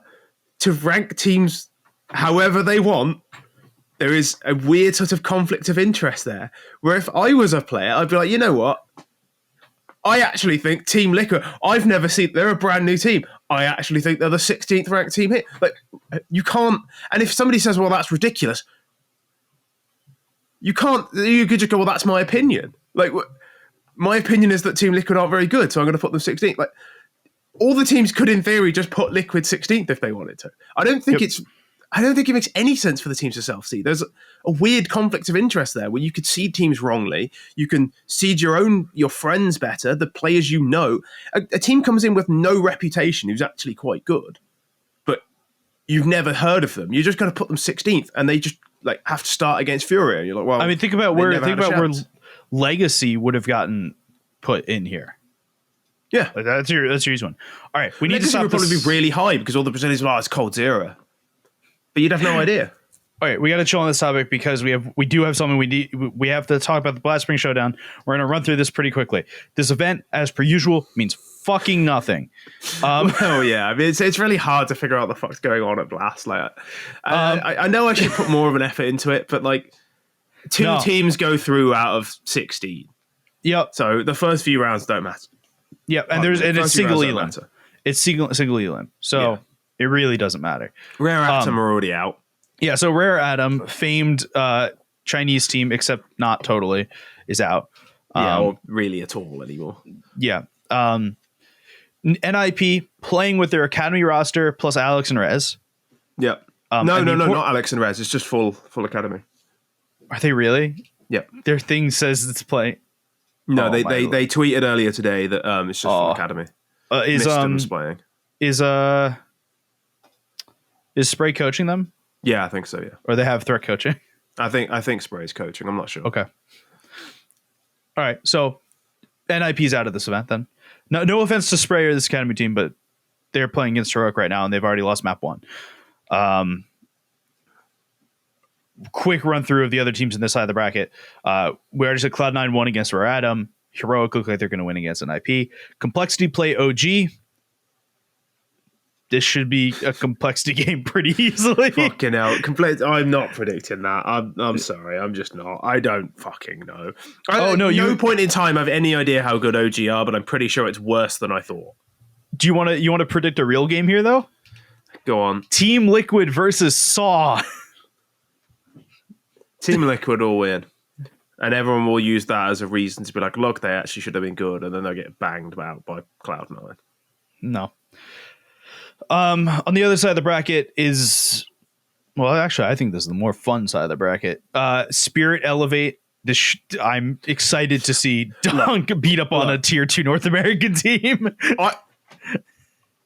to rank teams however they want. There is a weird sort of conflict of interest there, where if I was a player, I'd be like, you know what? I actually think Team Liquid, I've never seen, they're a brand new team. I actually think they're the 16th ranked team here. Like, you can't, and if somebody says, well, that's ridiculous, you could just go, well, that's my opinion. Like, my opinion is that Team Liquid aren't very good, so I'm going to put them 16th. Like, all the teams could, in theory, just put Liquid 16th if they wanted to. I don't think it makes any sense for the teams to self-seed. There's a weird conflict of interest there where you could seed teams wrongly. You can seed your friends better, the players you know. A team comes in with no reputation who's actually quite good, but you've never heard of them. You're just going to put them 16th, and they just like have to start against FURIA. And you're like, well, I mean, think about where Legacy would have gotten put in here. Yeah, like, that's your easy one. All right, we need to stop. Would probably be really high because all the Brazilians are it's cold zero. But you'd have no idea. All right, we got to chill on this topic because we do have something we have to talk about the Blast Spring Showdown. We're going to run through this pretty quickly. This event, as per usual, means fucking nothing. Oh yeah, I mean it's really hard to figure out the fuck's going on at Blast. Like, I know I should put more of an effort into it, but like 2 teams go through out of 16. Yep. So the first few rounds don't matter. Yep, and it's single elim. It's single elim. So it really doesn't matter. Rare Atom are already out. Yeah, so Rare Atom, famed Chinese team, except not totally, is out. Or really at all anymore. Yeah. NIP playing with their Academy roster plus Alex and Rez. Yep. No, not Alex and Rez. It's just full Academy. Are they really? Yep. Their thing says it's playing. No, they tweeted earlier today that it's just full Academy. Mistem's playing. Is Spray coaching them? Yeah, I think so, yeah. Or they have threat coaching? I think Spray's coaching. I'm not sure. Okay. All right, so NIP's out of this event then. No offense to Spray or this Academy team, but they're playing against Heroic right now, and they've already lost map 1. Quick run through of the other teams in this side of the bracket. We already said Cloud9 won against Rare Atom. Heroic look like they're going to win against NIP. Complexity play OG. This should be a Complexity game pretty easily. Fucking hell. I'm not predicting that. I'm sorry. I'm just not. I don't fucking know. No point in time I have any idea how good OG are, but I'm pretty sure it's worse than I thought. Do you want to predict a real game here, though? Go on. Team Liquid versus Saw. Team Liquid will win. And everyone will use that as a reason to be like, look, they actually should have been good. And then they'll get banged out by Cloud9. No. On the other side of the bracket is, well, actually, I think this is the more fun side of the bracket. Spirit Elevate. I'm excited to see Dunk beat up on a tier 2 North American team.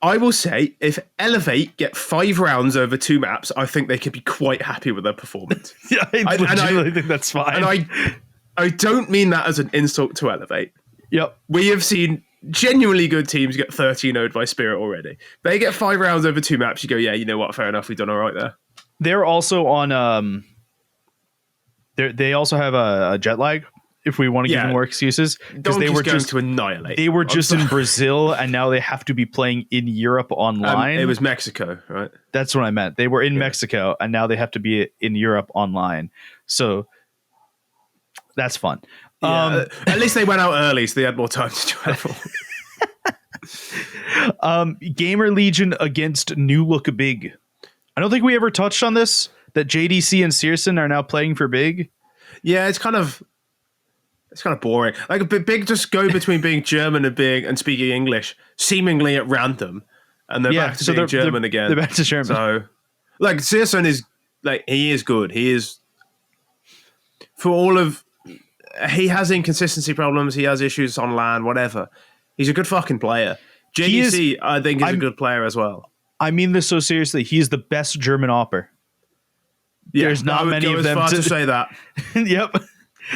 I will say, if Elevate get 5 rounds over 2 maps, I think they could be quite happy with their performance. Yeah, I legitimately think that's fine. And I don't mean that as an insult to Elevate. Yep. We have seen genuinely good teams get 13-0'd by Spirit already. They get 5 rounds over 2 maps, you go, yeah, you know what, fair enough, we've done all right there. They're also on... They also have a jet lag, if we want to give them more excuses, because they were just to annihilate. They were just in Brazil, and now they have to be playing in Europe online. It was Mexico, right? That's what I meant. They were in Mexico, and now they have to be in Europe online. So that's fun. Yeah, at least they went out early, so they had more time to travel. Gamer Legion against New Look Big. I don't think we ever touched on this, that JDC and Searson are now playing for Big. Yeah, it's kind of boring. Like Big just go between being German and speaking English, seemingly at random, and they're back to being German again. They're back to German. So, like, Searson is he is good. He is, for all of, he has inconsistency problems. He has issues on LAN, whatever. He's a good fucking player. JDC, I think, is a good player as well. I mean this so seriously. He is the best German opper. Yeah, there's not many of them to say that. Yep.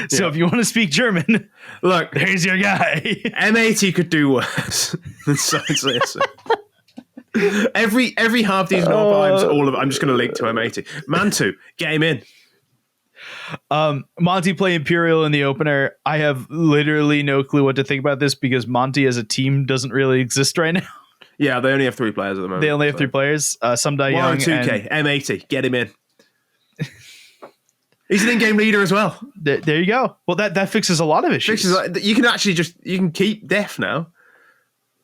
So if you want to speak German, look, there's your guy. M80 could do worse than Searson. Every half decent opper, I'm just going to link to M80. Mantu, get him in. Monty play Imperial in the opener. I have literally no clue what to think about this because Monty as a team doesn't really exist right now. Yeah, they only have 3 players at the moment. They only have 3 players. Some die young. 2K, M80, get him in. He's an in-game leader as well. There you go. Well, that fixes a lot of issues. You can actually you can keep Def now.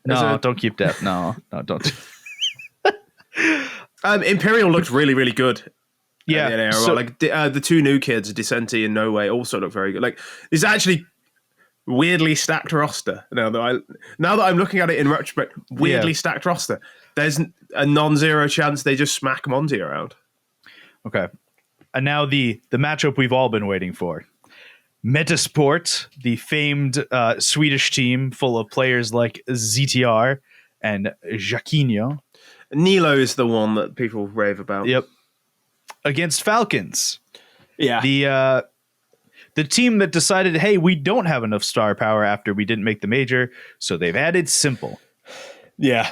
No, don't keep Def. No, don't. Imperial looked really, really good. Yeah. So, the 2 new kids, Decenti and No Way, also look very good. Like, it's actually weirdly stacked roster. Now that I'm looking at it in retrospect, weirdly stacked roster. There's a non-zero chance they just smack Monty around. Okay. And now the matchup we've all been waiting for. Metasport, the famed Swedish team full of players like ZTR and Jaquinho. Nilo is the one that people rave about. Yep. Against Falcons. Yeah. The team that decided, hey, we don't have enough star power after we didn't make the major, so they've added Simple. Yeah.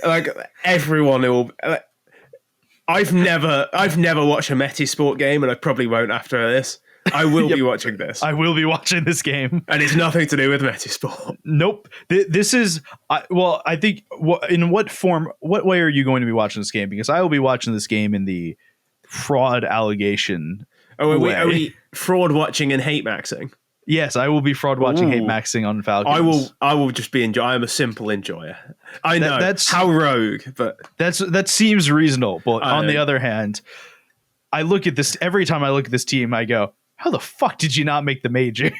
Like, everyone will... I've never watched a Metasport game, and I probably won't after this. I will be watching this. I will be watching this game. And it's nothing to do with Metasport. Nope. This is... I think... In what way are you going to be watching this game? Because I will be watching this game in the fraud allegation are we fraud watching and hate maxing? Yes, I will be fraud watching, hate maxing on Falcons. I will just be enjoy. I'm a simple enjoyer. I know that's how rogue, but that seems reasonable. But on the other hand, I look at this every time I look at this team. I go, "How the fuck did you not make the major?"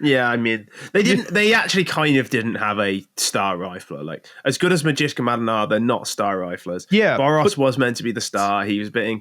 Yeah, I mean, they didn't. They actually kind of didn't have a star rifler. Like, as good as Magician Madden are, they're not star riflers. Yeah, Boros was meant to be the star. He was a bit